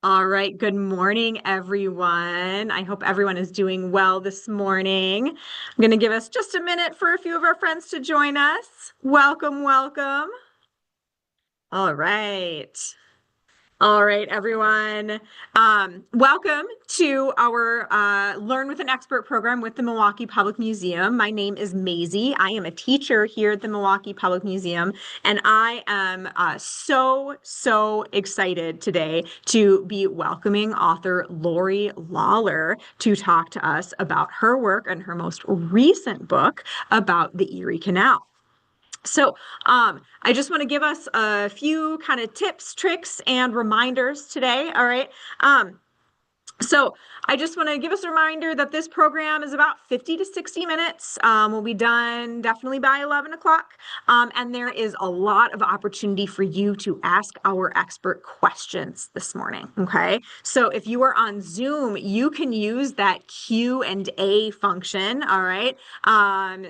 All right. Good morning, everyone. I hope everyone is doing well this morning. I'm going to give us just a minute for a few of our friends to join us. Welcome, welcome. All right. All right, everyone. Welcome to our Learn with an Expert program with the Milwaukee Public Museum. My name is Maisie. I am a teacher here at the Milwaukee Public Museum, and I am so excited today to be welcoming author Laurie Lawlor to talk to us about her work and her most recent book about the Erie Canal. So, I just want to give us a few kind of tips, tricks, and reminders today. All right. So I just want to give us a reminder that this program is about 50 to 60 minutes. We'll be done definitely by 11 o'clock. And there is a lot of opportunity for you to ask our expert questions this morning. Okay. So if you are on Zoom, you can use that Q&A function. All right.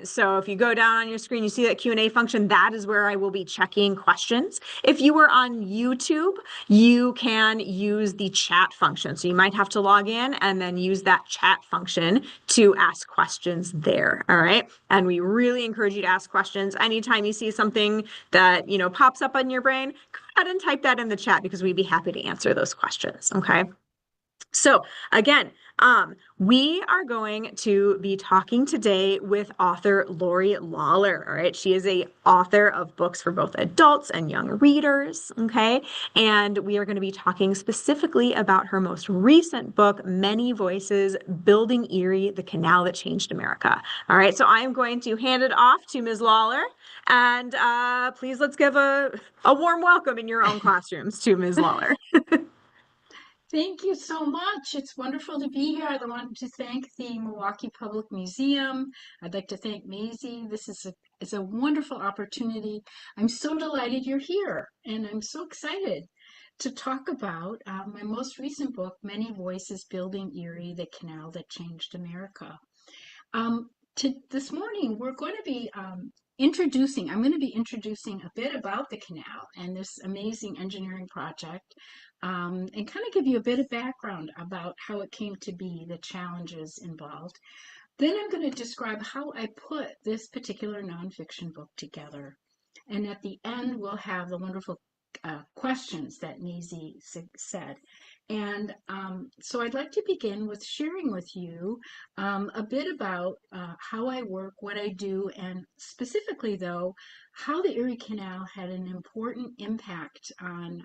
So if you go down on your screen, you see that Q&A function. That is where I will be checking questions. If you are on YouTube, you can use the chat function. So you might have to log in and then use that chat function to ask questions there. All right. And we really encourage you to ask questions anytime you see something that, pops up on your brain. Go ahead and type that in the chat because we'd be happy to answer those questions. Okay. So again, we are going to be talking today with author Laurie Lawlor. All right, she is a author of books for both adults and young readers. Okay, and we are going to be talking specifically about her most recent book, Many Voices: Building Erie, the Canal That Changed America. All right, so I am going to hand it off to Ms. Lawlor, and please let's give a warm welcome in your own classrooms to Ms. Lawlor. Thank you so much. It's wonderful to be here. I want to thank the Milwaukee Public Museum. I'd like to thank Maisie. This is a wonderful opportunity. I'm so delighted you're here, and I'm so excited to talk about my most recent book, Many Voices: Building Erie, the Canal That Changed America. This morning, we're going to be I'm going to be introducing a bit about the canal and this amazing engineering project, and kind of give you a bit of background about how it came to be, the challenges involved. Then I'm going to describe how I put this particular nonfiction book together. And at the end, we'll have the wonderful questions that Maisie said. And so I'd like to begin with sharing with you a bit about how I work, what I do, and specifically, though, how the Erie Canal had an important impact on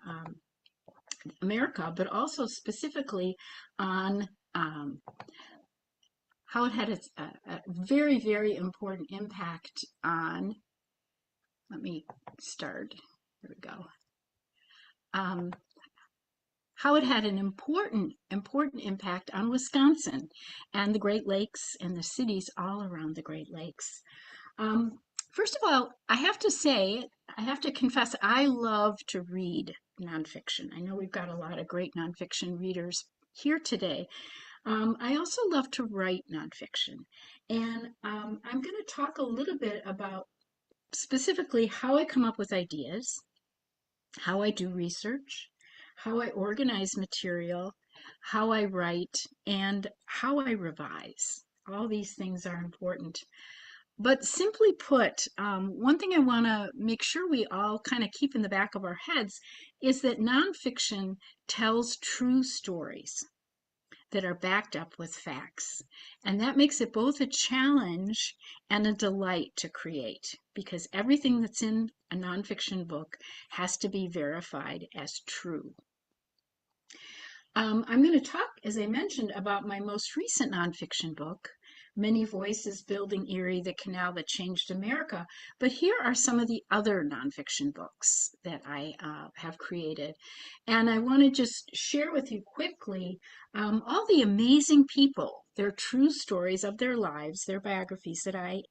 America, but also specifically on how it had a very, very important impact on, let me start, here we go, um, how it had an important impact on Wisconsin and the Great Lakes and the cities all around the Great Lakes. Um, First of all, I have to confess, I love to read nonfiction. I know we've got a lot of great nonfiction readers here today. I also love to write nonfiction. And I'm going to talk a little bit about specifically how I come up with ideas, how I do research, how I organize material, how I write, and how I revise. All these things are important. But simply put, one thing I want to make sure we all kind of keep in the back of our heads is that nonfiction tells true stories that are backed up with facts. And that makes it both a challenge and a delight to create because everything that's in a nonfiction book has to be verified as true. I'm going to talk, as I mentioned, about my most recent nonfiction book, Many Voices: Building Erie, the Canal That Changed America. But here are some of the other nonfiction books that I have created. And I want to just share with you quickly all the amazing people, their true stories of their lives, their biographies that I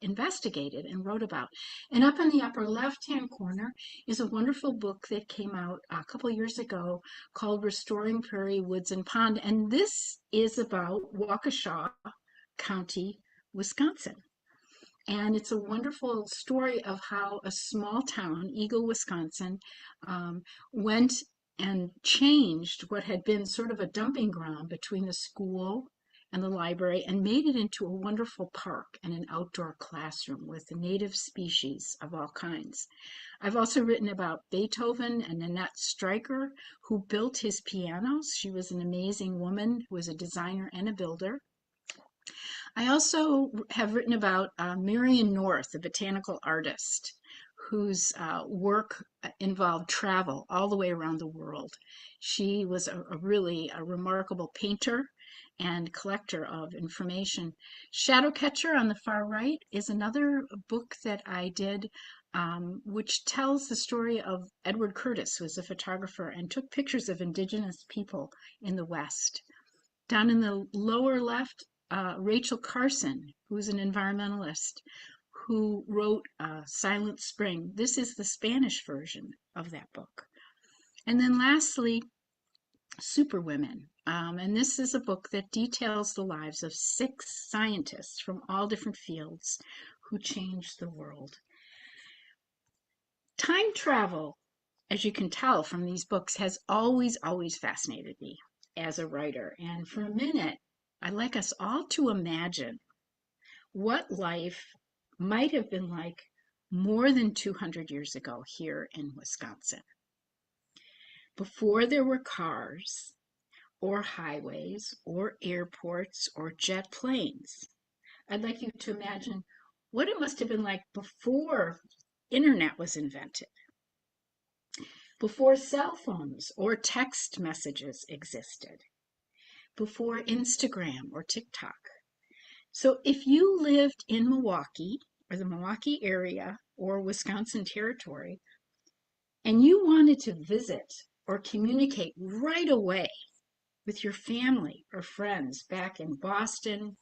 investigated and wrote about. And up in the upper left-hand corner is a wonderful book that came out a couple years ago called Restoring Prairie, Woods, and Pond. And this is about Waukesha County, Wisconsin. And it's a wonderful story of how a small town, Eagle, Wisconsin, went and changed what had been sort of a dumping ground between the school and the library and made it into a wonderful park and an outdoor classroom with native species of all kinds. I've also written about Beethoven and Annette Streicher, who built his pianos. She was an amazing woman who was a designer and a builder. I also have written about Marion North, a botanical artist whose work involved travel all the way around the world. She was a remarkable painter and collector of information. Shadowcatcher on the far right is another book that I did, which tells the story of Edward Curtis, who was a photographer and took pictures of indigenous people in the West. Down in the lower left, Rachel Carson, who's an environmentalist, who wrote Silent Spring. This is the Spanish version of that book. And then lastly, Superwomen. And this is a book that details the lives of 6 scientists from all different fields who changed the world. Time travel, as you can tell from these books, has always, always fascinated me as a writer. And for a minute, I'd like us all to imagine what life might have been like more than 200 years ago here in Wisconsin. Before there were cars or highways or airports or jet planes. I'd like you to imagine what it must have been like before internet was invented, before cell phones or text messages existed, before Instagram or TikTok. So if you lived in Milwaukee or the Milwaukee area or Wisconsin territory, and you wanted to visit or communicate right away with your family or friends back in Boston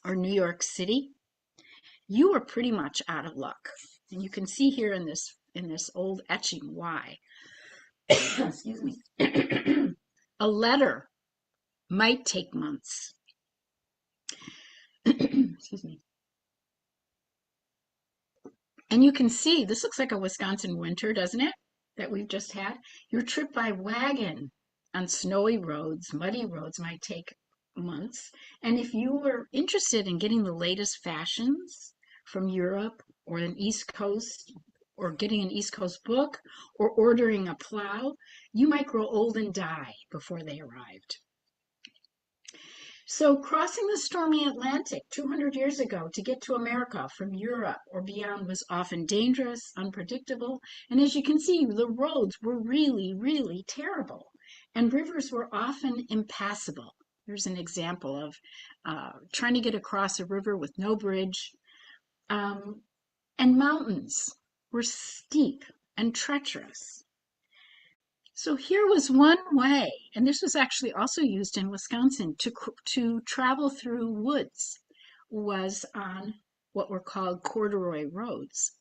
or New York City, you were pretty much out of luck. And you can see here in this old etching why. Excuse me. A letter might take months. Excuse me. And you can see, this looks like a Wisconsin winter, doesn't it? That we've just had. Your trip by wagon on snowy roads, muddy roads might take months. And if you were interested in getting the latest fashions from Europe or an East Coast, or getting an East Coast book, or ordering a plow, you might grow old and die before they arrived. So crossing the stormy Atlantic 200 years ago to get to America from Europe or beyond was often dangerous, unpredictable, and as you can see, the roads were really, really terrible, and rivers were often impassable. Here's an example of trying to get across a river with no bridge, and mountains were steep and treacherous. So here was one way, and this was actually also used in Wisconsin to travel through woods, was on what were called corduroy roads.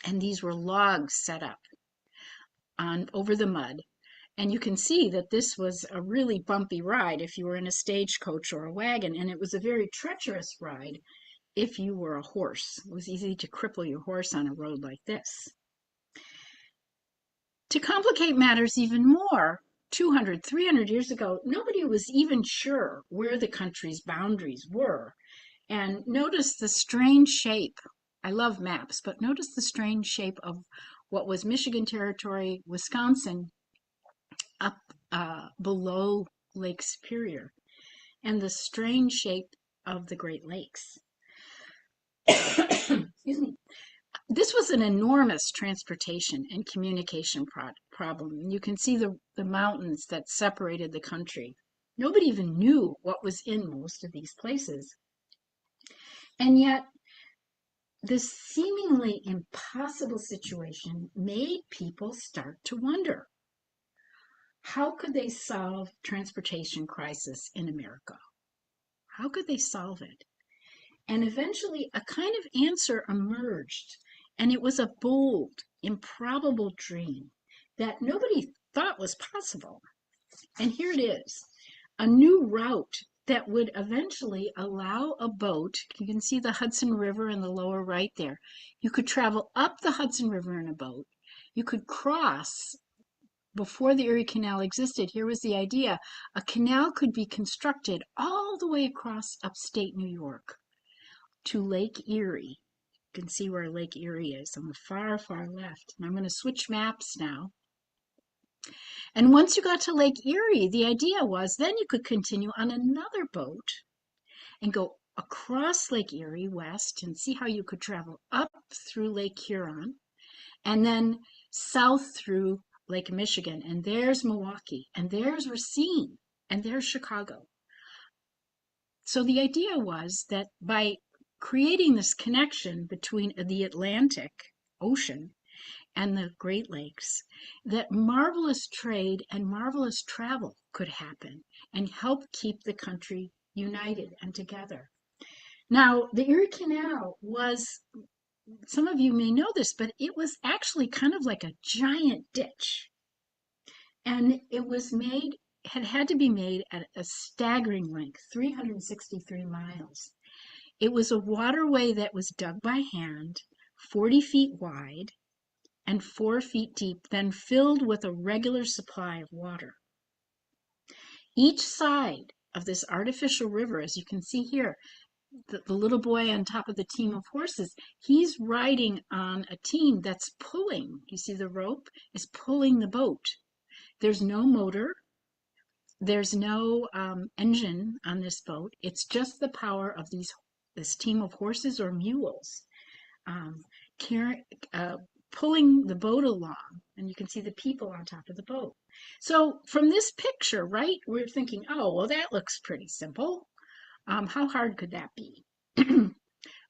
And these were logs set up on over the mud. And you can see that this was a really bumpy ride if you were in a stagecoach or a wagon, and it was a very treacherous ride if you were a horse. It was easy to cripple your horse on a road like this. To complicate matters even more, 200, 300 years ago, nobody was even sure where the country's boundaries were. And notice the strange shape. I love maps, but notice the strange shape of what was Michigan Territory, Wisconsin, up below Lake Superior, and the strange shape of the Great Lakes. Excuse me. This was an enormous transportation and communication problem. You can see the mountains that separated the country. Nobody even knew what was in most of these places. And yet, this seemingly impossible situation made people start to wonder, how could they solve transportation crisis in America? How could they solve it? And eventually a kind of answer emerged, and it was a bold, improbable dream that nobody thought was possible. And here it is, a new route that would eventually allow a boat. You can see the Hudson River in the lower right there. You could travel up the Hudson River in a boat. You could cross before the Erie Canal existed, here was the idea. A canal could be constructed all the way across upstate New York to Lake Erie. You can see where Lake Erie is on the far, far left. And I'm going to switch maps now. And once you got to Lake Erie, the idea was then you could continue on another boat and go across Lake Erie west and see how you could travel up through Lake Huron and then south through Lake Michigan. And there's Milwaukee, and there's Racine, and there's Chicago. So the idea was that by creating this connection between the Atlantic Ocean and the Great Lakes, that marvelous trade and marvelous travel could happen and help keep the country united and together. Now, the Erie Canal was, some of you may know this, but it was actually kind of like a giant ditch. And it was made, had to be made at a staggering length, 363 miles. It was a waterway that was dug by hand, 40 feet wide and 4 feet deep, then filled with a regular supply of water. Each side of this artificial river, as you can see here, the little boy on top of the team of horses, he's riding on a team that's pulling. You see the rope is pulling the boat. There's no motor. There's no engine on this boat. It's just the power of this team of horses or mules um, carry, pulling the boat along. And you can see the people on top of the boat. So from this picture, right, we're thinking, oh, well, that looks pretty simple. How hard could that be?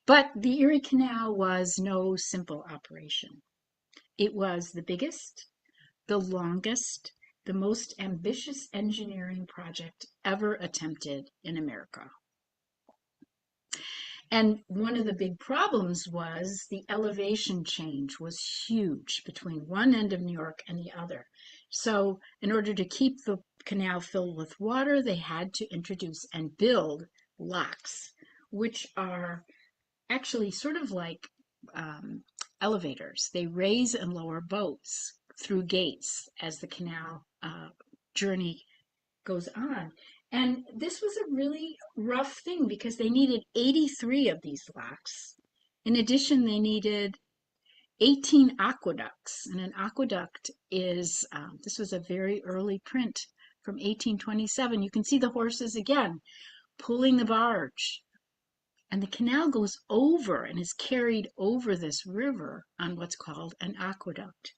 But the Erie Canal was no simple operation. It was the biggest, the longest, the most ambitious engineering project ever attempted in America. And one of the big problems was the elevation change was huge between one end of New York and the other. So in order to keep the canal filled with water, they had to introduce and build locks, which are actually sort of like elevators. They raise and lower boats through gates as the canal journey goes on. And this was a really rough thing because they needed 83 of these locks. In addition, they needed 18 aqueducts. And an aqueduct is, this was a very early print from 1827. You can see the horses again pulling the barge. And the canal goes over and is carried over this river on what's called an aqueduct.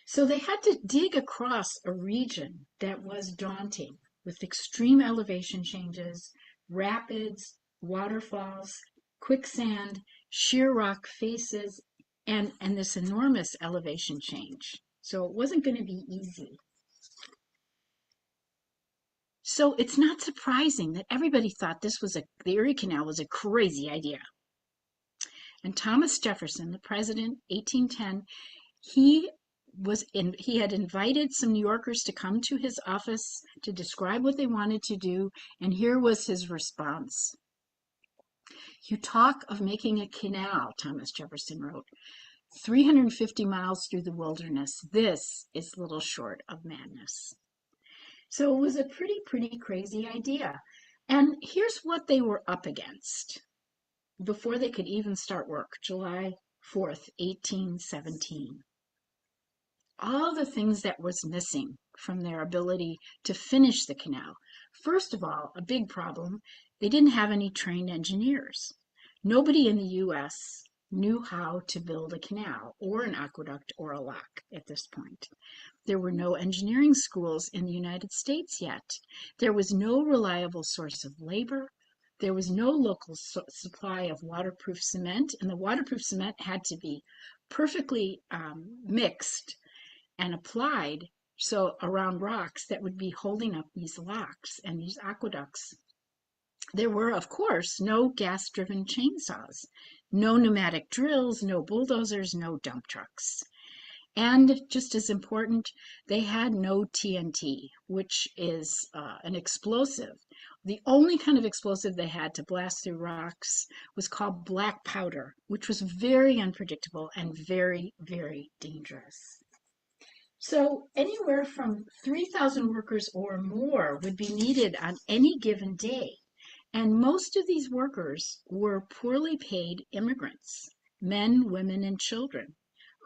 So they had to dig across a region that was daunting with extreme elevation changes, rapids, waterfalls, quicksand, sheer rock faces, and this enormous elevation change. So it wasn't going to be easy. So it's not surprising that everybody thought the Erie Canal was a crazy idea. And Thomas Jefferson, the president, 1810, he had invited some New Yorkers to come to his office to describe what they wanted to do, and here was his response. "You talk of making a canal," Thomas Jefferson wrote, "350 miles through the wilderness. This is little short of madness." So it was a pretty crazy idea. And here's what they were up against before they could even start work, July 4th, 1817. All the things that was missing from their ability to finish the canal. First of all, a big problem, they didn't have any trained engineers. Nobody in the U.S. knew how to build a canal or an aqueduct or a lock at this point. There were no engineering schools in the United States yet. There was no reliable source of labor. There was no local supply of waterproof cement, and the waterproof cement had to be perfectly mixed and applied so around rocks that would be holding up these locks and these aqueducts. There were, of course, no gas-driven chainsaws, no pneumatic drills, no bulldozers, no dump trucks. And just as important, they had no TNT, which is an explosive. The only kind of explosive they had to blast through rocks was called black powder, which was very unpredictable and very dangerous. So anywhere from 3,000 workers or more would be needed on any given day. And most of these workers were poorly paid immigrants, men, women, and children,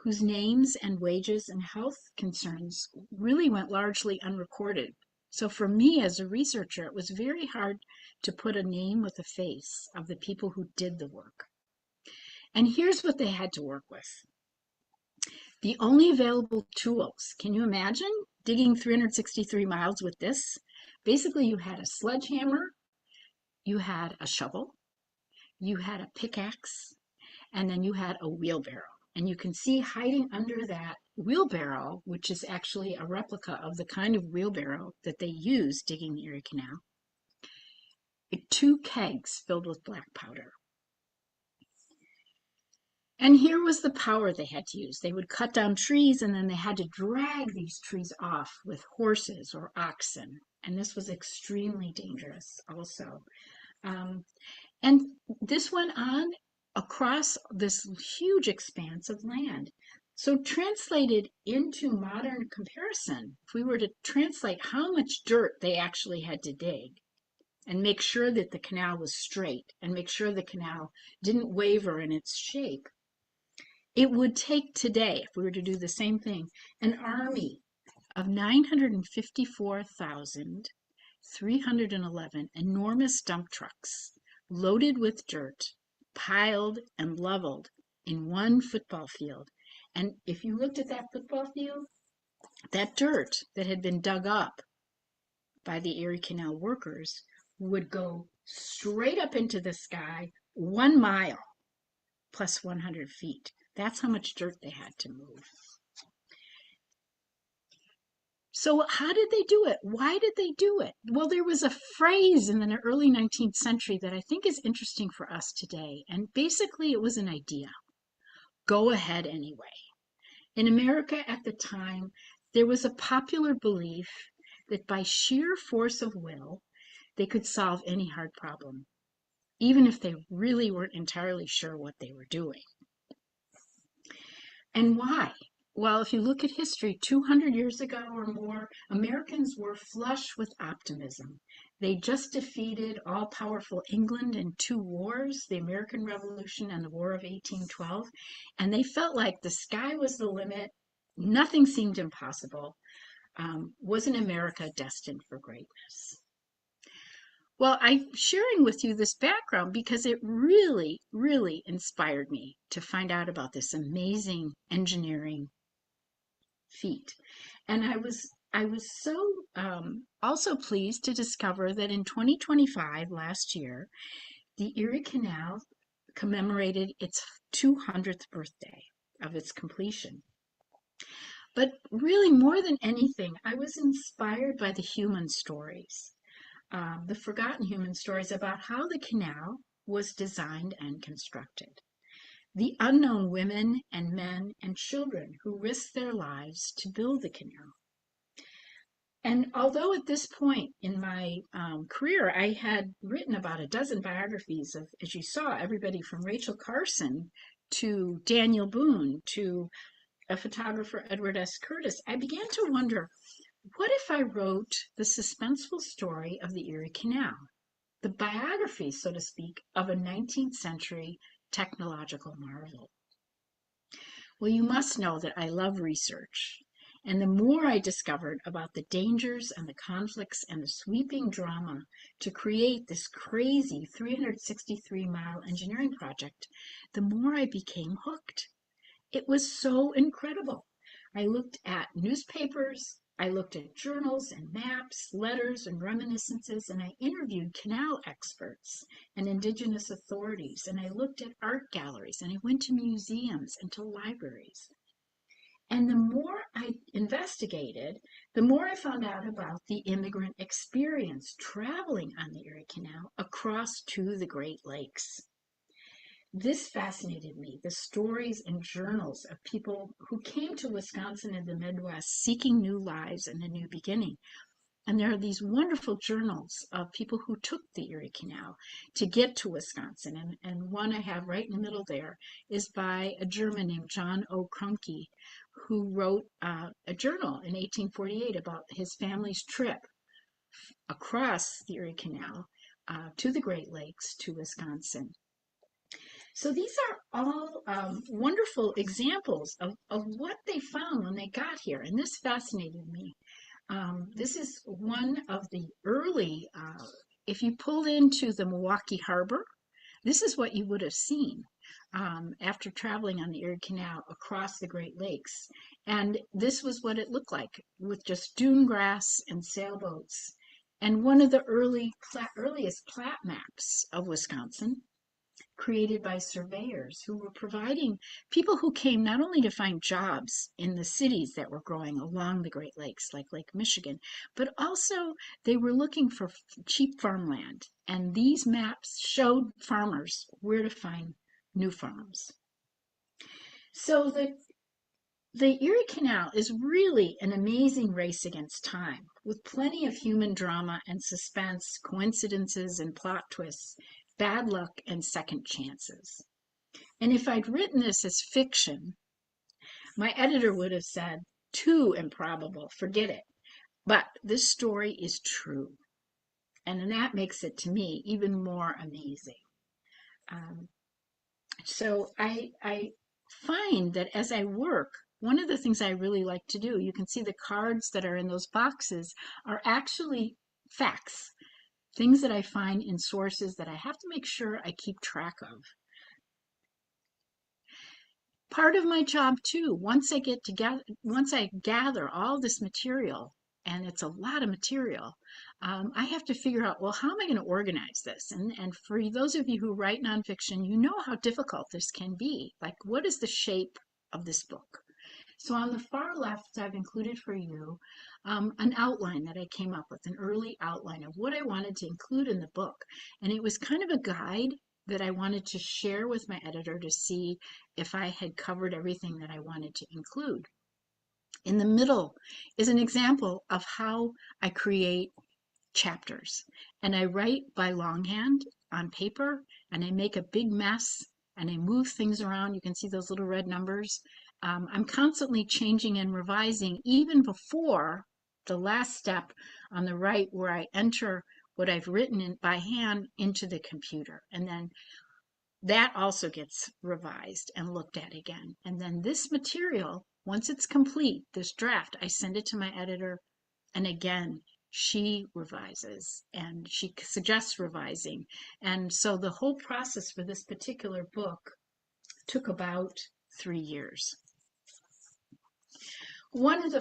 whose names and wages and health concerns really went largely unrecorded. So for me as a researcher, it was very hard to put a name with a face of the people who did the work. And here's what they had to work with. The only available tools. Can you imagine digging 363 miles with this? Basically, you had a sledgehammer, you had a shovel, you had a pickaxe, and then you had a wheelbarrow. And you can see hiding under that wheelbarrow, which is actually a replica of the kind of wheelbarrow that they used digging the Erie Canal, 2 kegs filled with black powder. And here was the power they had to use. They would cut down trees and then they had to drag these trees off with horses or oxen. And this was extremely dangerous also. Um, and this went on across this huge expanse of land. So translated into modern comparison, if we were to translate how much dirt they actually had to dig and make sure that the canal was straight and make sure the canal didn't waver in its shape, it would take today, if we were to do the same thing, an army of 954,311 enormous dump trucks loaded with dirt, piled and leveled in one football field. And if you looked at that football field, that dirt that had been dug up by the Erie Canal workers would go straight up into the sky 1 mile plus 100 feet. That's how much dirt they had to move. So how did they do it? Why did they do it? Well, there was a phrase in the early 19th century that I think is interesting for us today. And basically it was an idea. Go ahead anyway. In America at the time, there was a popular belief that by sheer force of will, they could solve any hard problem, even if they really weren't entirely sure what they were doing. And why? Well, if you look at history, 200 years ago or more, Americans were flush with optimism. They just defeated all-powerful England in 2 wars, the American Revolution and the War of 1812, and they felt like the sky was the limit, nothing seemed impossible. Wasn't America destined for greatness? Well, I'm sharing with you this background because it really, really inspired me to find out about this amazing engineering feat. And I was so also pleased to discover that in 2025, last year, the Erie Canal commemorated its 200th birthday of its completion. But really, more than anything, I was inspired by the human stories, the forgotten human stories about how the canal was designed and constructed. The unknown women and men and children who risked their lives to build the canal. And although at this point in my career, I had written about a dozen biographies of, as you saw, everybody from Rachel Carson to Daniel Boone to a photographer, Edward S. Curtis, I began to wonder, what if I wrote the suspenseful story of the Erie Canal, the biography, so to speak, of a 19th century technological marvel? Well, you must know that I love research. And the more I discovered about the dangers and the conflicts and the sweeping drama to create this crazy 363-mile engineering project, the more I became hooked. It was so incredible. I looked at newspapers, I looked at journals and maps, letters and reminiscences, and I interviewed canal experts and indigenous authorities, and I looked at art galleries, and I went to museums and to libraries. And the more I investigated, the more I found out about the immigrant experience traveling on the Erie Canal across to the Great Lakes. This fascinated me, the stories and journals of people who came to Wisconsin and the Midwest seeking new lives and a new beginning. And there are these wonderful journals of people who took the Erie Canal to get to Wisconsin. And one I have right in the middle there is by a German named John O. Krumke, who wrote a journal in 1848 about his family's trip across the Erie Canal to the Great Lakes to Wisconsin. So these are all wonderful examples of what they found when they got here, and this fascinated me. This is one of the early, if you pulled into the Milwaukee Harbor, this is what you would have seen after traveling on the Erie Canal across the Great Lakes. And this was what it looked like with just dune grass and sailboats. And one of the earliest plat maps of Wisconsin created by surveyors who were providing people who came not only to find jobs in the cities that were growing along the Great Lakes, like Lake Michigan, but also they were looking for cheap farmland. And these maps showed farmers where to find new farms. So the Erie Canal is really an amazing race against time, with plenty of human drama and suspense, coincidences and plot twists, bad luck and second chances. And if I'd written this as fiction, my editor would have said, too improbable, forget it. But this story is true. And that makes it, to me, even more amazing. Um, so I find that as I work, one of the things I really like to do, you can see the cards that are in those boxes are actually facts, things that I find in sources that I have to make sure I keep track of. Part of my job too, once I gather all this material, and it's a lot of material, I have to figure out, well, how am I going to organize this? And for those of you who write nonfiction, you know how difficult this can be. Like, what is the shape of this book? So on the far left, I've included for you an outline that I came up with, an early outline of what I wanted to include in the book. And it was kind of a guide that I wanted to share with my editor to see if I had covered everything that I wanted to include. In the middle is an example of how I create chapters. And I write by longhand on paper, and I make a big mess, and I move things around. You can see those little red numbers. I'm constantly changing and revising even before the last step on the right, where I enter what I've written by hand into the computer. And then that also gets revised and looked at again. And then this material, once it's complete, this draft, I send it to my editor, and again, she revises and she suggests revising. And so the whole process for this particular book took about 3 years. One of the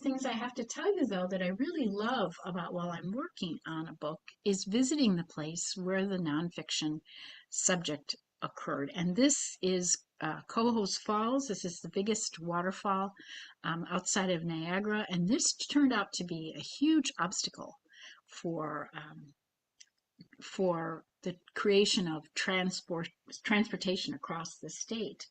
things I have to tell you though that I really love about while I'm working on a book is visiting the place where the nonfiction subject occurred. And this is Cohoes Falls. This is the biggest waterfall outside of Niagara. And this turned out to be a huge obstacle for the creation of transportation across the state.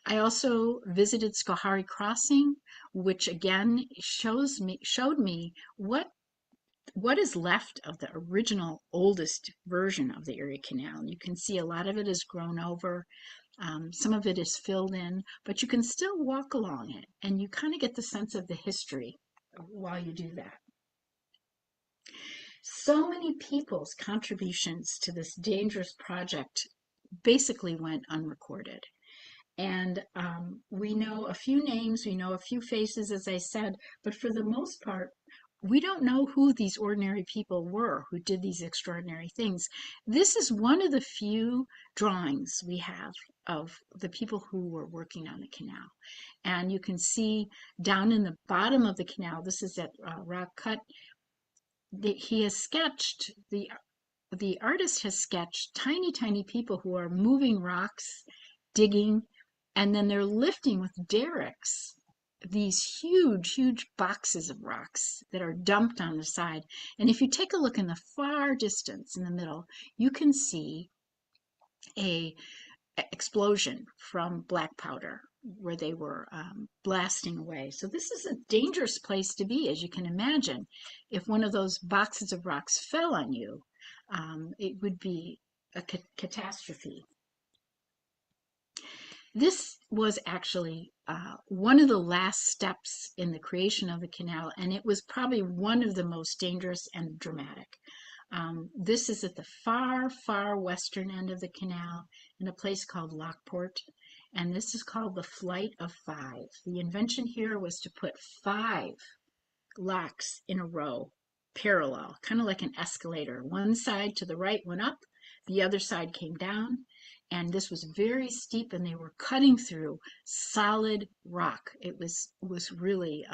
I also visited Schoharie Crossing, which again showed me what is left of the original oldest version of the Erie Canal. And you can see a lot of it is grown over, some of it is filled in, but you can still walk along it, and you kind of get the sense of the history while you do that. So many people's contributions to this dangerous project basically went unrecorded. And we know a few names, we know a few faces, as I said, but for the most part, we don't know who these ordinary people were who did these extraordinary things. This is one of the few drawings we have of the people who were working on the canal. And you can see down in the bottom of the canal, this is at Rock Cut, he has sketched, the artist has sketched tiny, tiny people who are moving rocks, digging, and then they're lifting with derricks these huge, huge boxes of rocks that are dumped on the side. And if you take a look in the far distance in the middle, you can see a explosion from black powder where they were blasting away. So this is a dangerous place to be, as you can imagine. If one of those boxes of rocks fell on you, it would be a catastrophe. This was actually one of the last steps in the creation of the canal, and it was probably one of the most dangerous and dramatic. This is at the far, far western end of the canal in a place called Lockport, and this is called the Flight of Five. The invention here was to put five locks in a row, parallel, kind of like an escalator. One side to the right went up, the other side came down, and this was very steep, and they were cutting through solid rock. It was really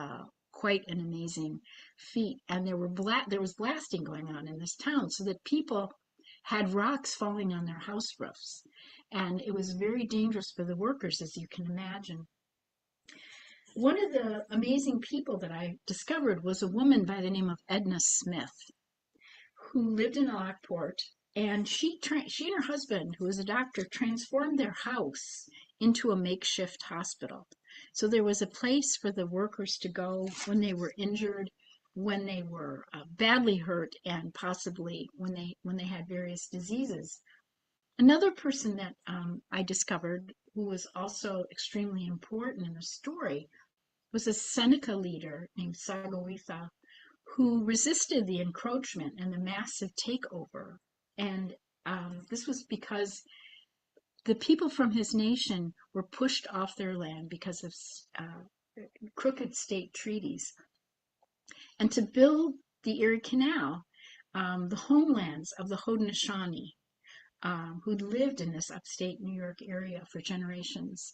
quite an amazing feat, and there was blasting going on in this town, so that people had rocks falling on their house roofs, and it was very dangerous for the workers, as you can imagine. One of the amazing people that I discovered was a woman by the name of Edna Smith, who lived in Lockport, and she and her husband, who was a doctor, transformed their house into a makeshift hospital. So there was a place for the workers to go when they were injured, when they were badly hurt, and possibly when they had various diseases. Another person that I discovered who was also extremely important in the story was a Seneca leader named Sagaweetha who resisted the encroachment and the massive takeover. And this was because the people from his nation were pushed off their land because of crooked state treaties. And to build the Erie Canal, the homelands of the Haudenosaunee, who'd lived in this upstate New York area for generations,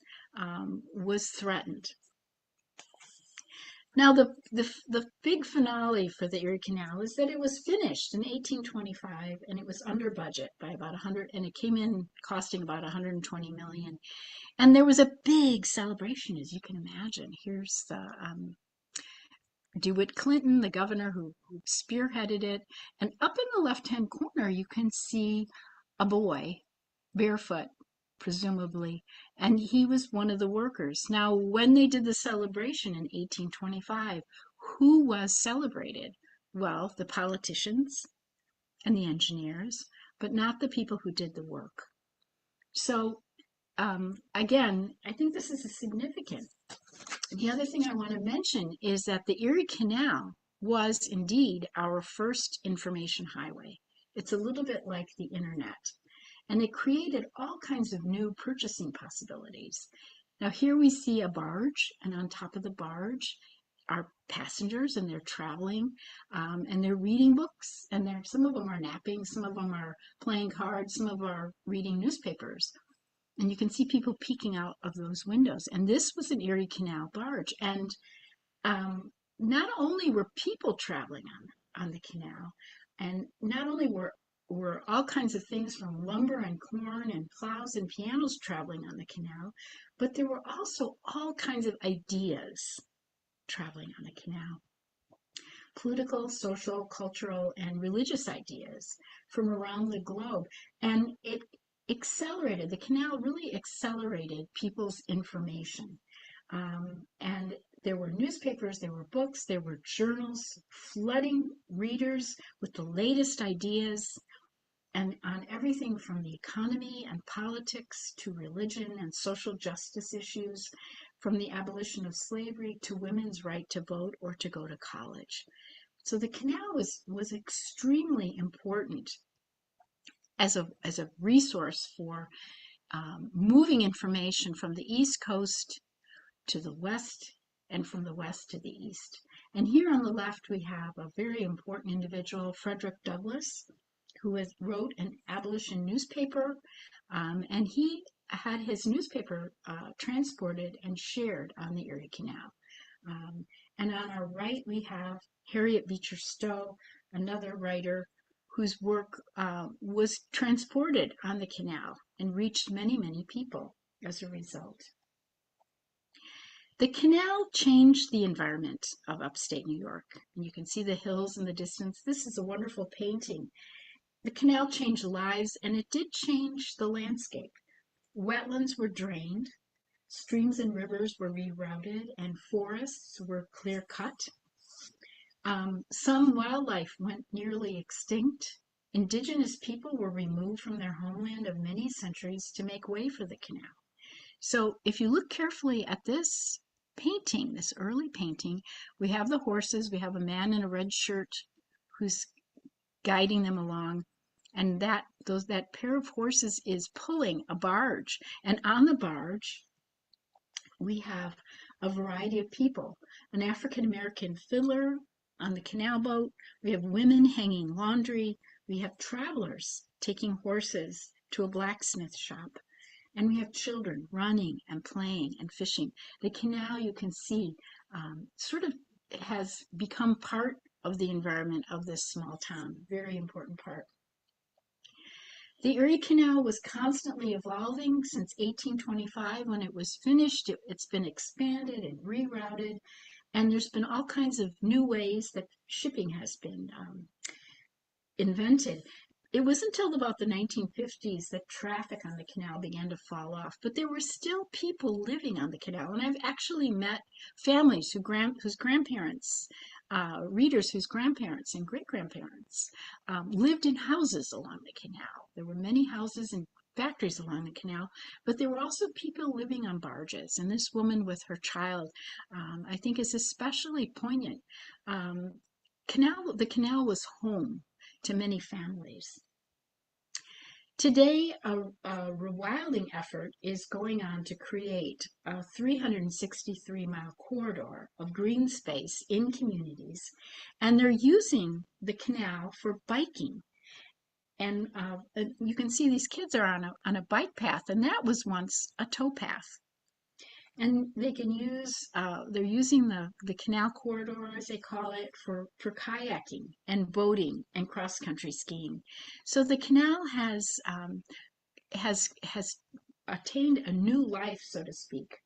was threatened. Now, the big finale for the Erie Canal is that it was finished in 1825, and it was under budget by about 100, and it came in costing about 120 million. And there was a big celebration, as you can imagine. Here's the DeWitt Clinton, the governor who spearheaded it, and up in the left-hand corner you can see a boy barefoot, presumably, and he was one of the workers. Now, when they did the celebration in 1825, who was celebrated? Well, the politicians and the engineers, but not the people who did the work. So, again, I think this is significant. The other thing I want to mention is that the Erie Canal was indeed our first information highway. It's a little bit like the internet, and it created all kinds of new purchasing possibilities. Now, here we see a barge, and on top of the barge are passengers, and they're traveling, and they're reading books, and some of them are napping, some of them are playing cards, some of them are reading newspapers. And you can see people peeking out of those windows. And this was an Erie Canal barge. And not only were people traveling on the canal, and not only were all kinds of things from lumber and corn and plows and pianos traveling on the canal, but there were also all kinds of ideas traveling on the canal. Political, social, cultural, and religious ideas from around the globe. And it accelerated, the canal really accelerated people's information. And there were newspapers, there were books, there were journals flooding readers with the latest ideas and on everything from the economy and politics to religion and social justice issues, from the abolition of slavery to women's right to vote or to go to college. So the canal was extremely important as a resource for moving information from the East Coast to the West and from the West to the East. And here on the left, we have a very important individual, Frederick Douglass, who wrote an abolition newspaper, and he had his newspaper transported and shared on the Erie Canal. And on our right, we have Harriet Beecher Stowe, another writer whose work was transported on the canal and reached many, many people as a result. The canal changed the environment of upstate New York. And you can see the hills in the distance. This is a wonderful painting. The canal changed lives, and it did change the landscape. Wetlands were drained, streams and rivers were rerouted, and forests were clear cut. Some wildlife went nearly extinct. Indigenous people were removed from their homeland of many centuries to make way for the canal. So if you look carefully at this painting, this early painting, we have the horses, we have a man in a red shirt who's guiding them along, and that pair of horses is pulling a barge, and on the barge we have a variety of people. An African American fiddler on the canal boat, we have women hanging laundry, we have travelers taking horses to a blacksmith shop, and we have children running and playing and fishing. The canal, you can see, sort of has become part of the environment of this small town, very important part. The Erie Canal was constantly evolving since 1825 when it was finished. It's been expanded and rerouted, and there's been all kinds of new ways that shipping has been invented. It wasn't until about the 1950s that traffic on the canal began to fall off, but there were still people living on the canal. And I've actually met families whose grandparents, readers whose grandparents and great grandparents lived in houses along the canal. There were many houses and factories along the canal, but there were also people living on barges. And this woman with her child, I think, is especially poignant. The canal was home to many families. Today, a rewilding effort is going on to create a 363-mile corridor of green space in communities, and they're using the canal for biking. And you can see these kids are on a bike path, and that was once a towpath. And they're using the canal corridor, as they call it, for kayaking and boating and cross-country skiing. So the canal has attained a new life, so to speak.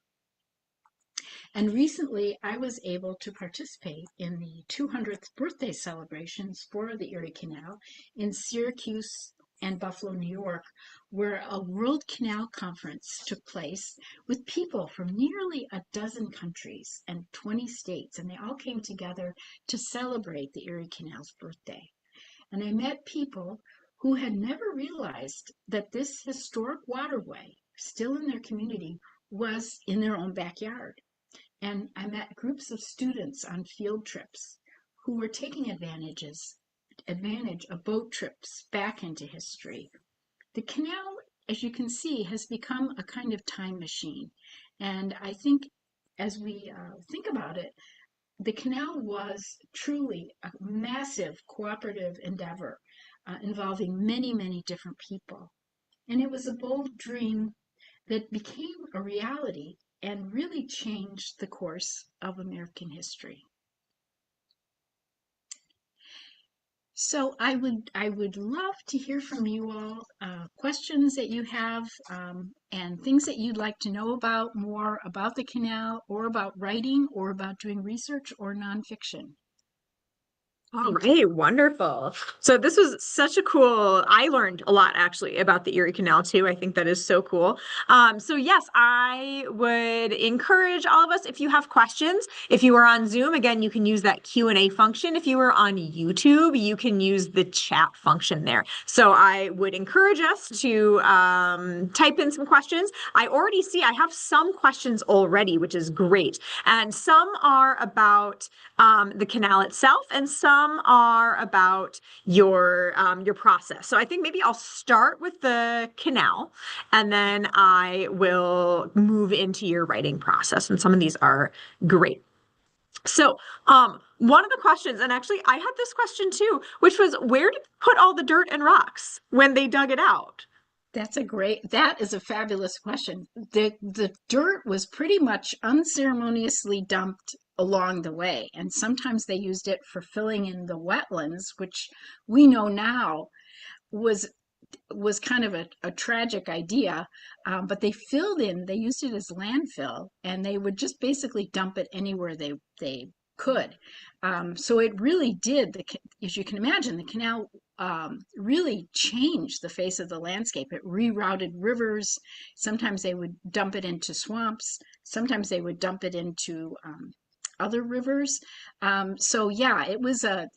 And recently, I was able to participate in the 200th birthday celebrations for the Erie Canal in Syracuse and Buffalo, New York, where a World Canal Conference took place with people from nearly a dozen countries and 20 states, and they all came together to celebrate the Erie Canal's birthday. And I met people who had never realized that this historic waterway, still in their community, was in their own backyard. And I met groups of students on field trips who were taking advantage of boat trips back into history. The canal, as you can see, has become a kind of time machine. And I think as we think about it, the canal was truly a massive cooperative endeavor involving many, many different people. And it was a bold dream that became a reality and really changed the course of American history. So I would love to hear from you all, questions that you have, and things that you'd like to know about more about the canal or about writing or about doing research or nonfiction. All Thank you. right, wonderful. So this was such a cool, I learned a lot actually about the Erie Canal too. I think that is so cool. So yes, I would encourage all of us, if you have questions, if you are on Zoom, again, you can use that Q&A function. If you are on YouTube, you can use the chat function there. So I would encourage us to type in some questions. I already see I have some questions already, which is great. And some are about the canal itself, and some are about your process. So I think maybe I'll start with the canal, and then I will move into your writing process. And some of these are great. So one of the questions, and actually I had this question too, which was, where did they put all the dirt and rocks when they dug it out? That is a fabulous question. The dirt was pretty much unceremoniously dumped along the way, and sometimes they used it for filling in the wetlands, which we know now was kind of a tragic idea, but they used it as landfill, and they would just basically dump it anywhere they could. So it really did, as you can imagine, the canal really changed the face of the landscape. It rerouted rivers. Sometimes they would dump it into swamps. Sometimes they would dump it into other rivers. So yeah, it was a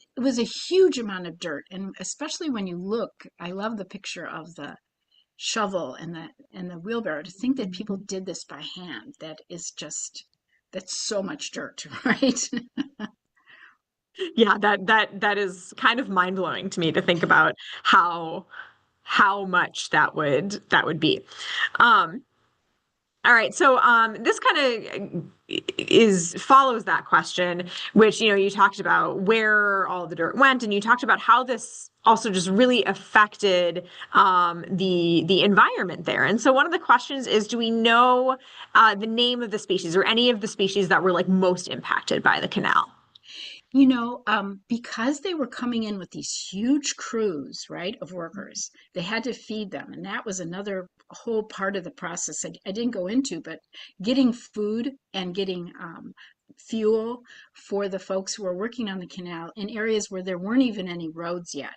huge amount of dirt, and especially when you look, I love the picture of the shovel and the wheelbarrow. To think that people did this by hand, that's so much dirt, right? Yeah, that is kind of mind-blowing to me to think about how much that would be. Um, all right, so this kind of is follows that question, which you talked about where all the dirt went, and you talked about how this also just really affected the environment there. And so one of the questions is, do we know the name of the species or any of the species that were like most impacted by the canal? Because they were coming in with these huge crews, right, of workers, they had to feed them. And that was another whole part of the process I didn't go into, but getting food and getting fuel for the folks who were working on the canal in areas where there weren't even any roads yet.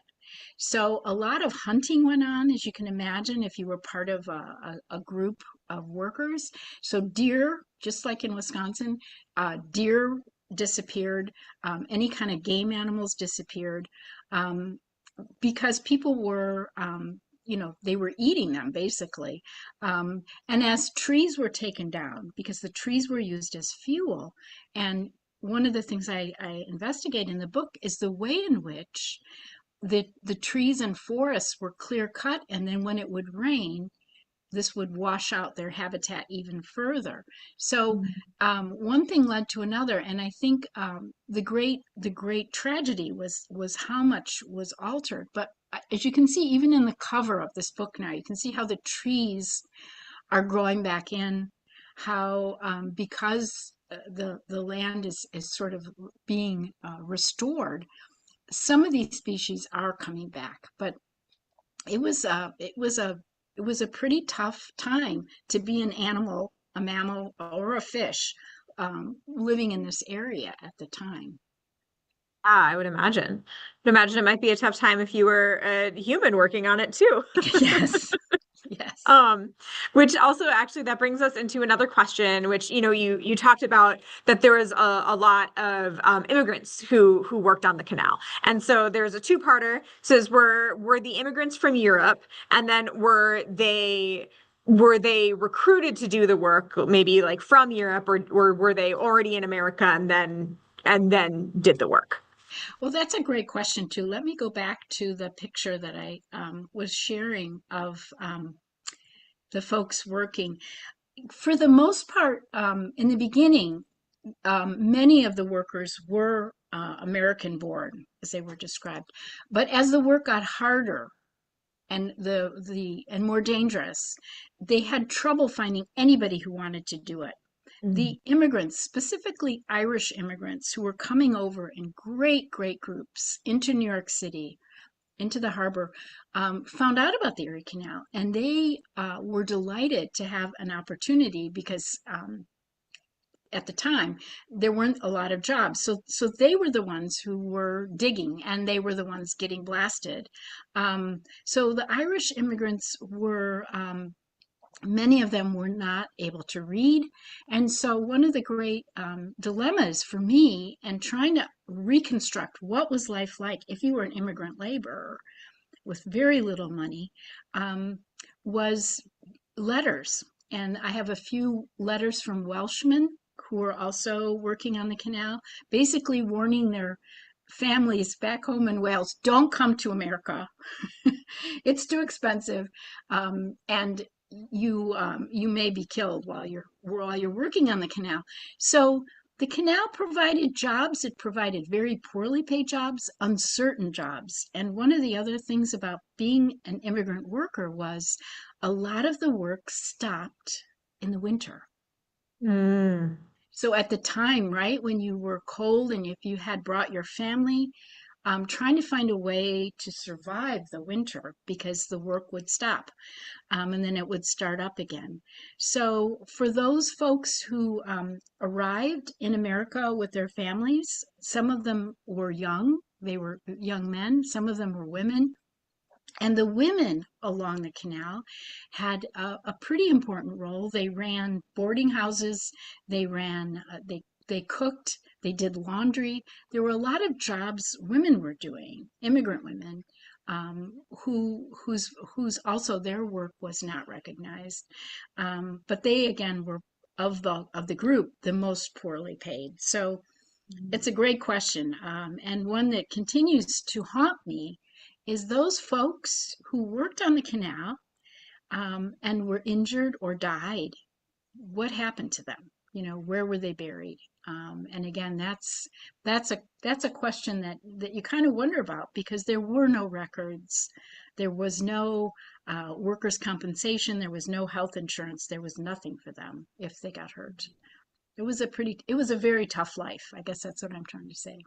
So a lot of hunting went on, as you can imagine, if you were part of a group of workers. So deer, just like in Wisconsin, deer disappeared. Any kind of game animals disappeared um, because people were, they were eating them basically. And as trees were taken down, because the trees were used as fuel, and one of the things I investigate in the book is the way in which the trees and forests were clear cut, and then when it would rain, this would wash out their habitat even further. So one thing led to another, and I think the great tragedy was how much was altered. But as you can see, even in the cover of this book now, you can see how the trees are growing back in, how because the land is sort of being restored, some of these species are coming back, but it was a pretty tough time to be an animal, a mammal, or a fish living in this area at the time. Ah, I would imagine. I'd imagine it might be a tough time if you were a human working on it too. Yes, yes. Um, which also actually that brings us into another question, which you talked about that there was a lot of immigrants who worked on the canal, and so there's a two-parter. Says were the immigrants from Europe, and then were they recruited to do the work, maybe like from Europe, or were they already in America and then did the work? Well, that's a great question too. Let me go back to the picture that I was sharing of the folks working. For the most part, in the beginning, many of the workers were American born, as they were described. But as the work got harder and and more dangerous, they had trouble finding anybody who wanted to do it. Mm. The immigrants, specifically Irish immigrants who were coming over in great, great groups into New York City, into the harbor, found out about the Erie Canal, and they were delighted to have an opportunity because at the time there weren't a lot of jobs, so they were the ones who were digging, and they were the ones getting blasted. So the Irish immigrants were many of them were not able to read, and so one of the great dilemmas for me and trying to reconstruct what was life like if you were an immigrant laborer with very little money was letters. And I have a few letters from Welshmen who are also working on the canal, basically warning their families back home in Wales, don't come to America. It's too expensive, and you may be killed while you're working on the canal. So the canal provided jobs. It provided very poorly paid jobs, uncertain jobs. And one of the other things about being an immigrant worker was a lot of the work stopped in the winter. Mm. So at the time, right, when you were cold and if you had brought your family, trying to find a way to survive the winter because the work would stop, and then it would start up again. So for those folks who arrived in America with their families, some of them were young. They were young men. Some of them were women. And the women along the canal had a pretty important role. They ran boarding houses. They cooked. They did laundry. There were a lot of jobs women were doing, immigrant women, whose also their work was not recognized. But they again were of the group the most poorly paid. So it's a great question, and one that continues to haunt me is those folks who worked on the canal and were injured or died. What happened to them? Where were they buried? And again, that's a question that you kind of wonder about because there were no records, there was no workers' compensation, there was no health insurance, there was nothing for them if they got hurt. It was a very tough life. I guess that's what I'm trying to say.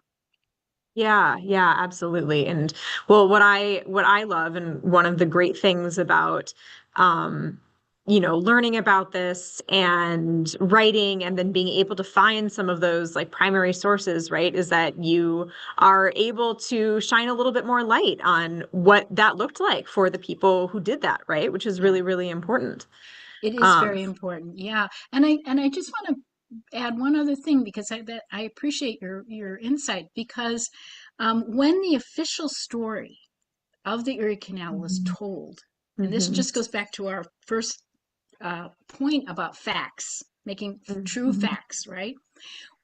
Yeah, yeah, absolutely. And well, what I love and one of the great things about learning about this and writing and then being able to find some of those like primary sources, right, is that you are able to shine a little bit more light on what that looked like for the people who did that, right? Which is Yeah, really, really important. it is Um, very important. Yeah, and I just want to add one other thing because I appreciate your insight because when the official story of the Erie Canal was Mhm. told, and this Mhm. just goes back to our first point about facts, making true Mhm. facts, right?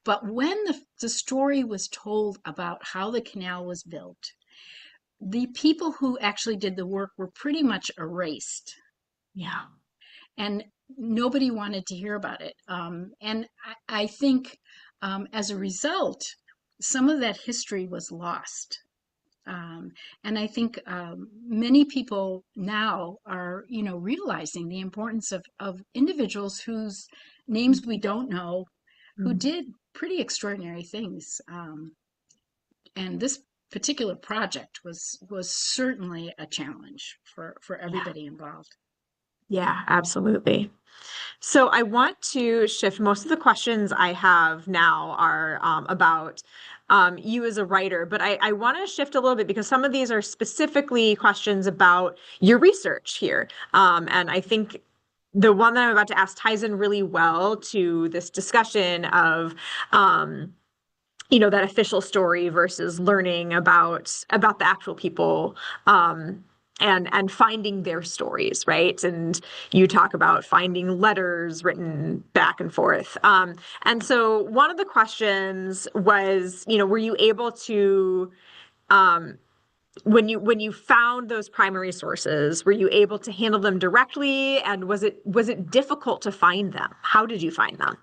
But when the story was told about how the canal was built, the people who actually did the work were pretty much erased Yeah. and nobody wanted to hear about it. And I think as a result, some of that history was lost. Um, and I think many people now are, realizing the importance of individuals whose names we don't know, who Mhm. did pretty extraordinary things. And this particular project was certainly a challenge for Yeah. everybody involved. Yeah, absolutely. So I want to shift. Most of the questions I have now are about you as a writer, but I want to shift a little bit because some of these are specifically questions about your research here. And I think the one that I'm about to ask ties in really well to this discussion of that official story versus learning about the actual people and finding their stories, right? And you talk about finding letters written back and forth. And so one of the questions was, were you able to um, when you found those primary sources, were you able to handle them directly? And was it difficult to find them? How did you find them?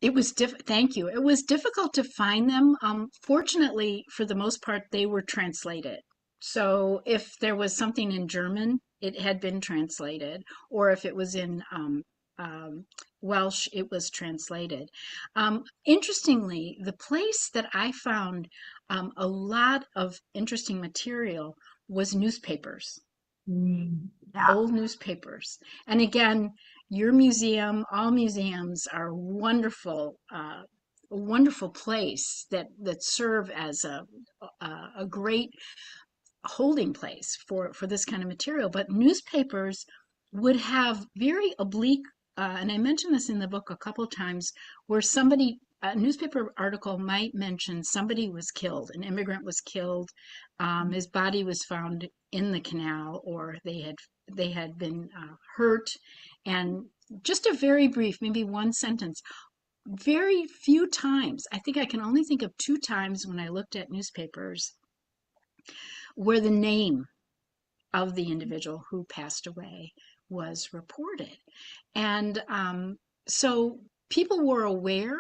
Thank you. It was difficult to find them. Fortunately, for the most part, they were translated. So if there was something in German, it had been translated, or if it was in um, Welsh, it was translated. Interestingly, the place that I found a lot of interesting material was newspapers, Yeah. old newspapers. And again, your museum, all museums are a wonderful place that serve as a great holding place for this kind of material. But newspapers would have very oblique, and I mentioned this in the book a couple times, where a newspaper article might mention somebody was killed, an immigrant was killed, his body was found in the canal, or they had been hurt, and just a very brief, maybe one sentence. Very few times, I think I can only think of two times when I looked at newspapers where the name of the individual who passed away was reported. And so people were aware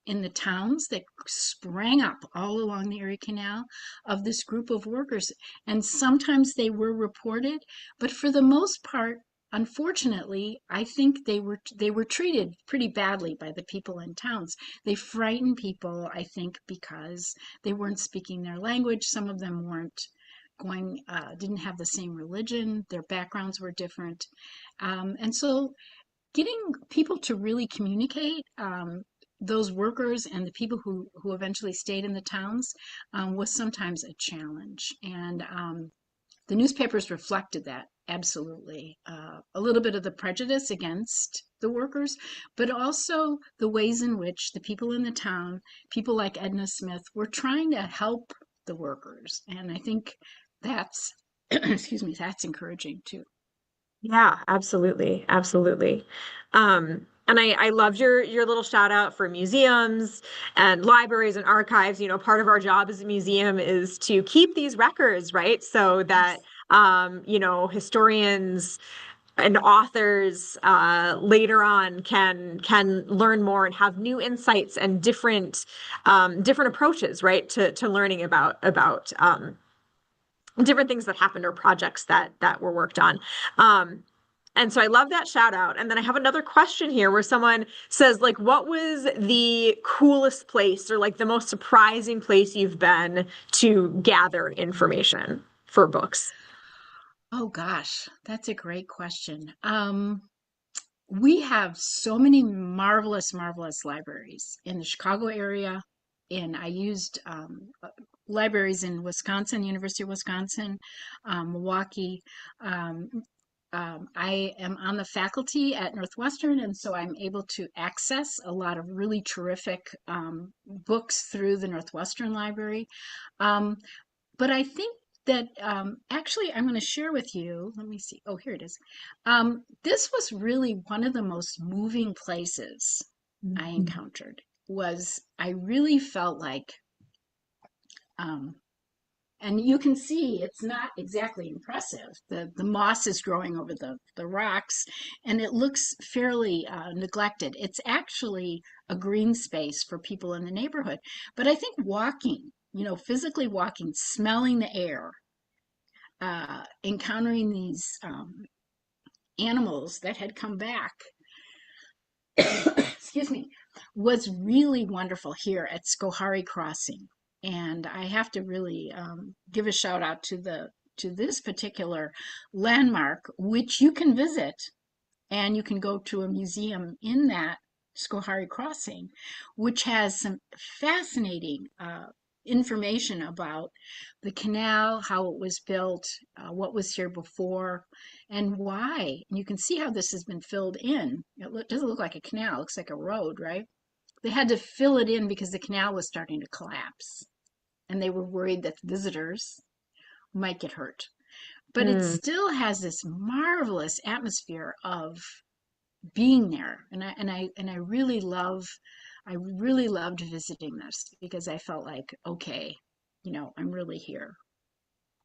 in the towns that sprang up all along the Erie Canal of this group of workers. And sometimes they were reported, but for the most part, unfortunately, I think they were treated pretty badly by the people in towns. They frightened people, I think, because they weren't speaking their language. Some of them weren't didn't have the same religion. Their backgrounds were different. And so getting people to really communicate, those workers and the people who eventually stayed in the towns, was sometimes a challenge. And the newspapers reflected that absolutely. A little bit of the prejudice against the workers, but also the ways in which the people in the town, people like Edna Smith, were trying to help the workers. And I think that's Excuse me, that's encouraging too. Yeah, absolutely. Absolutely. And I loved your little shout out for museums and libraries and archives. You know, part of our job as a museum is to keep these records, right? So that Yes. historians and authors later on can learn more and have new insights and different approaches, right, to learning about different things that happened or projects that were worked on. Um, and so I love that shout out. And then I have another question here where someone says, like, what was the coolest place or like the most surprising place you've been to gather information for books? Oh gosh, that's a great question. We have so many marvelous, marvelous libraries in the Chicago area. And I used libraries in Wisconsin, University of Wisconsin, Milwaukee. Um, I am on the faculty at Northwestern, and so I'm able to access a lot of really terrific books through the Northwestern Library. Um, but I think that actually, I'm going to share with you. Let me see. Oh, here it is. This was really one of the most moving places I encountered. Was I really felt like, um, and you can see it's not exactly impressive. The moss is growing over the rocks, and it looks fairly neglected. It's actually a green space for people in the neighborhood. But I think walking, physically walking, smelling the air, encountering these animals that had come back, excuse me, was really wonderful here at Schoharie Crossing. And I have to really give a shout out to this particular landmark, which you can visit, and you can go to a museum in that Schoharie Crossing, which has some fascinating information about the canal, how it was built, what was here before, and why. And you can see how this has been filled in. Doesn't look like a canal, it looks like a road, right? They had to fill it in because the canal was starting to collapse, and they were worried that visitors might get hurt. But it Mm, still has this marvelous atmosphere of being there, I really loved visiting this because I felt like, okay, I'm really here.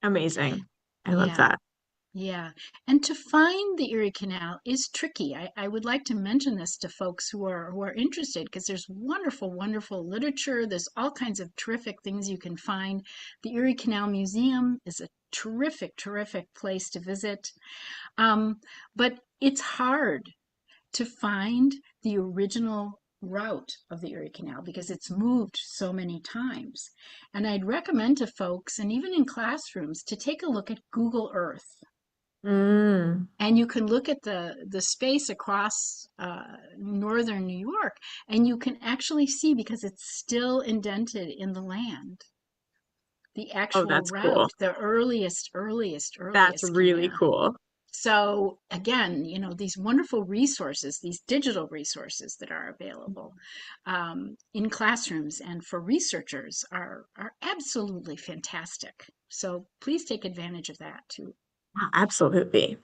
amazing. I love Yeah. that. Yeah, and to find the Erie Canal is tricky. I would like to mention this to folks who are interested, because there's wonderful, wonderful literature. There's all kinds of terrific things you can find. The Erie Canal Museum is a terrific, terrific place to visit. But it's hard to find the original route of the Erie Canal because it's moved so many times. And I'd recommend to folks, and even in classrooms, to take a look at Google Earth. Mm. And you can look at the space across northern New York, and you can actually see, because it's still indented in the land, the Oh, actual that's cool. route, the earliest, earliest, That's earliest really canal. cool. So again, these wonderful resources, these digital resources that are available in classrooms and for researchers are absolutely fantastic. So please take advantage of that too. Yeah, absolutely.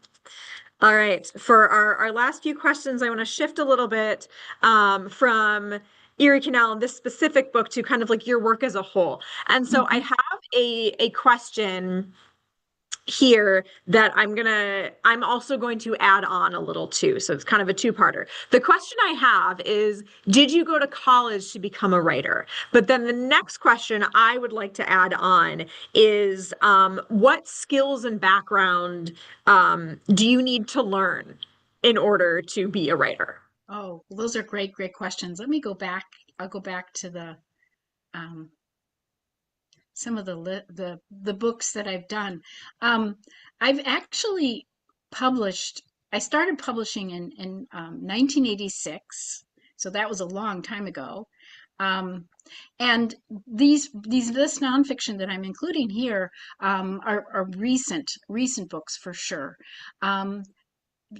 All right. For our last few questions, I want to shift a little bit from Erie Canal and this specific book to kind of like your work as a whole. And so I Hmm. have a question here that I'm also going to add on a little too. So it's kind of a two-parter. The question I have is, did you go to college to become a writer? But then the next question I would like to add on is, what skills and background do you need to learn in order to be a writer? Oh, well, those are great, great questions. Let me go back. I'll go back to the um, some of the books that I've done. Um, I've actually published. I started publishing in 1986, so that was a long time ago. Um, and this nonfiction that I'm including here are recent books for sure. Um,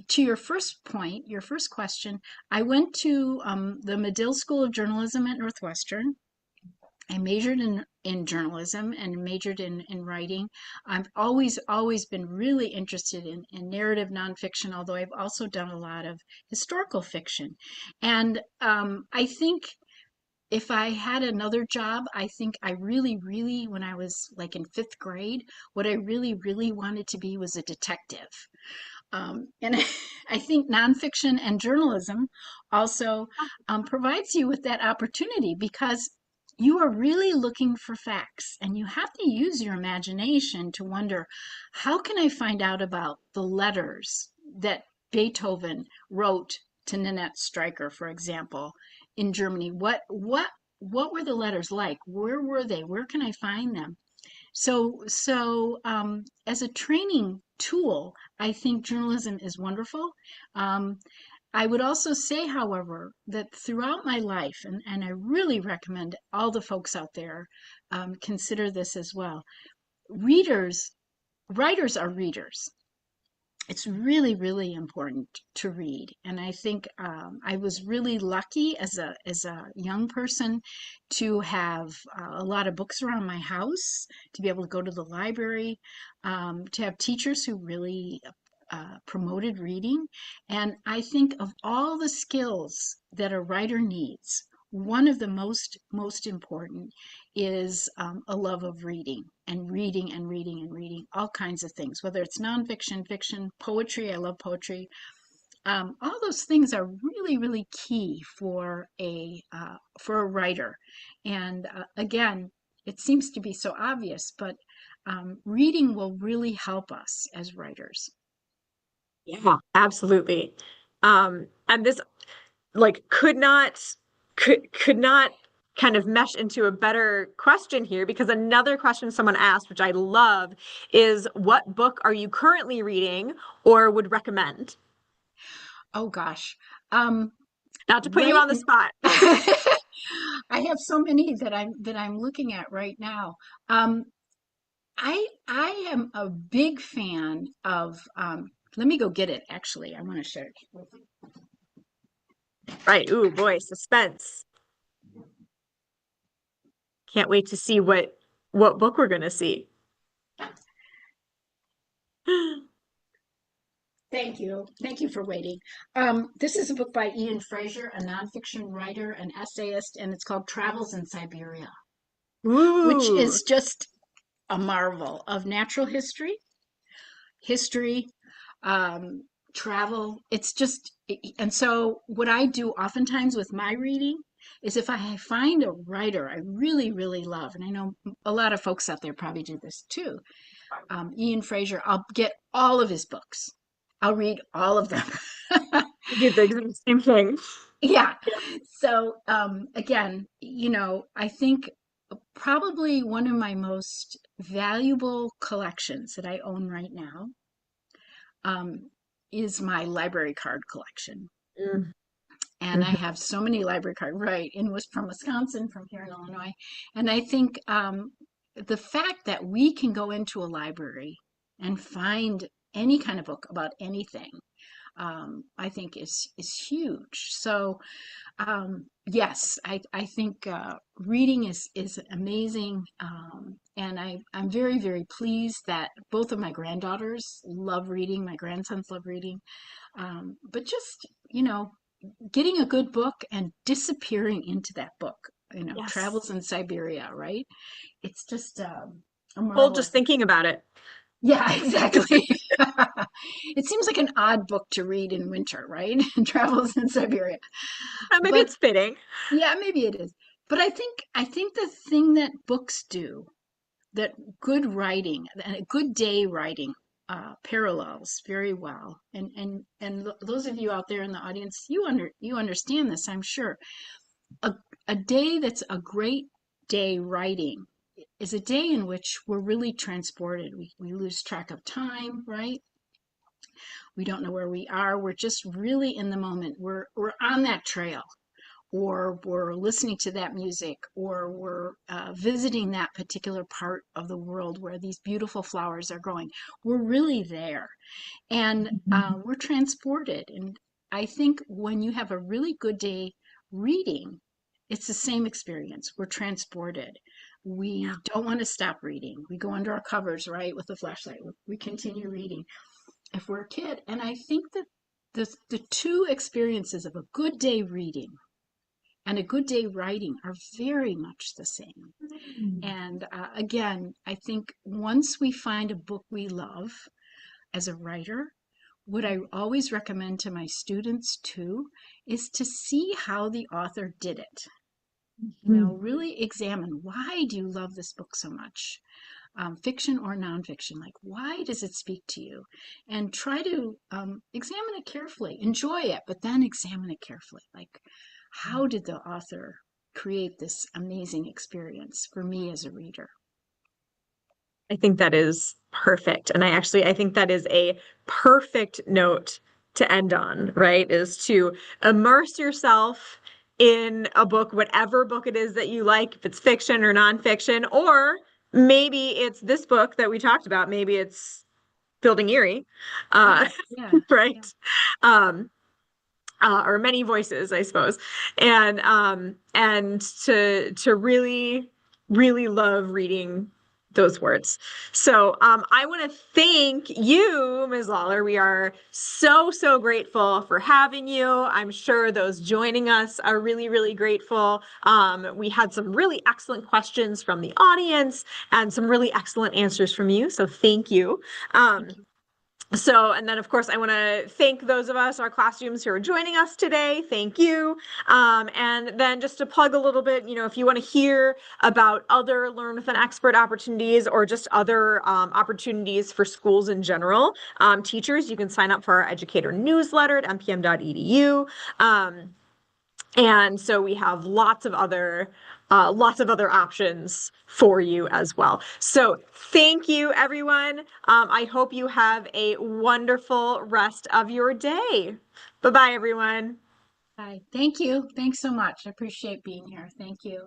to your first point, your first question, I went to the Medill School of Journalism at Northwestern. I majored in journalism and majored in writing. I've always been really interested in narrative nonfiction, although I've also done a lot of historical fiction. And I think if I had another job, I think I really, when I was like in fifth grade, what I really wanted to be was a detective. And I think nonfiction and journalism also provides you with that opportunity because you are really looking for facts and you have to use your imagination to wonder, how can I find out about the letters that Beethoven wrote to Nanette Streicher, for example, in Germany? What were the letters like? Where were they? Where can I find them? So as a training tool, I think journalism is wonderful. Um, I would also say, however, that throughout my life, and I really recommend all the folks out there consider this as well. Readers, writers are readers. It's really important to read, and I think I was really lucky as a young person to have a lot of books around my house, to be able to go to the library, to have teachers who really promoted reading. And I think of all the skills that a writer needs, one of the most important is a love of reading and reading and reading and reading all kinds of things, whether it's nonfiction, fiction, poetry. I love poetry. All those things are really key for a writer. And again, it seems to be so obvious, but reading will really help us as writers. Yeah, absolutely. And this like could not kind of mesh into a better question here because another question someone asked, which I love, is what book are you currently reading or would recommend? Oh gosh. Um, Not to put you right. on the spot. I have so many that I'm looking at right now. Um, I am a big fan of let me go get it actually. I want to share it. Right. Ooh, boy, suspense. Can't wait to see what book we're gonna see. Thank you. Thank you for waiting. This is a book by Ian Fraser, a nonfiction writer and essayist, and it's called Travels in Siberia, which Ooh. is just a marvel of natural history, um, travel. It's just, and so what I do oftentimes with my reading is if I find a writer I really love, and I know a lot of folks out there probably do this too, Ian Fraser, I'll get all of his books. I'll read all of them. I do the exact same thing. Yeah. So again, I think probably one of my most valuable collections that I own right now um, is my library card collection. Mm, And I mhm. have so many library cards, right, from Wisconsin, from here in Illinois. And I think the fact that we can go into a library and find any kind of book about anything, I think is huge. So yes, I think reading is amazing, and I'm very pleased that both of my granddaughters love reading. My grandsons love reading, but just getting a good book and disappearing into that book. Yes. Travels in Siberia, right? It's just a Well, marvelous. just thinking about it. Yeah, exactly. It seems like an odd book to read in winter, right? Travels in Siberia. Maybe But it's fitting. yeah, maybe it is. But I think the thing that books do, that good writing and a good day writing parallels very well. And those of you out there in the audience, you understand this, I'm sure. A a day that's a great day writing is a day in which we're really transported. We lose track of time, right? We don't know where we are. We're just really in the moment. We're on that trail, or we're listening to that music, or we're visiting that particular part of the world where these beautiful flowers are growing. We're really there, and we're transported. And I think when you have a really good day reading, it's the same experience. We're transported. We don't want to stop reading. We go under our covers, right, with the flashlight. We continue reading if we're a kid. And I think that the two experiences of a good day reading and a good day writing are very much the same. And again, I think once we find a book we love as a writer, what I always recommend to my students too is to see how the author did it. Really examine, why do you love this book so much? Fiction or nonfiction, like why does it speak to you? And try to examine it carefully. Enjoy it, but then examine it carefully. Like, how did the author create this amazing experience for me as a reader? I think that is perfect. And I think that is a perfect note to end on, right? Is to immerse yourself in a book, whatever book it is that you like, if it's fiction or nonfiction, or maybe it's this book that we talked about. Maybe it's Building Erie, uh, Yeah, yeah, yeah. right? Um, or many voices, I suppose, and to really love reading those words. So I want to thank you, Ms. Lawlor. We are so grateful for having you. I'm sure those joining us are really grateful. We had some really excellent questions from the audience and some really excellent answers from you. So thank you. Um, Thank you. and then of course, I want to thank those of us, our classrooms who are joining us today. Thank you. And then just to plug a little bit, if you want to hear about other Learn with an Expert opportunities or just other opportunities for schools in general, teachers, you can sign up for our educator newsletter at mpm.edu. And so we have lots of other options for you as well. So thank you, everyone. I hope you have a wonderful rest of your day. Bye-bye, everyone. Bye. Thank you. Thanks so much. I appreciate being here. Thank you.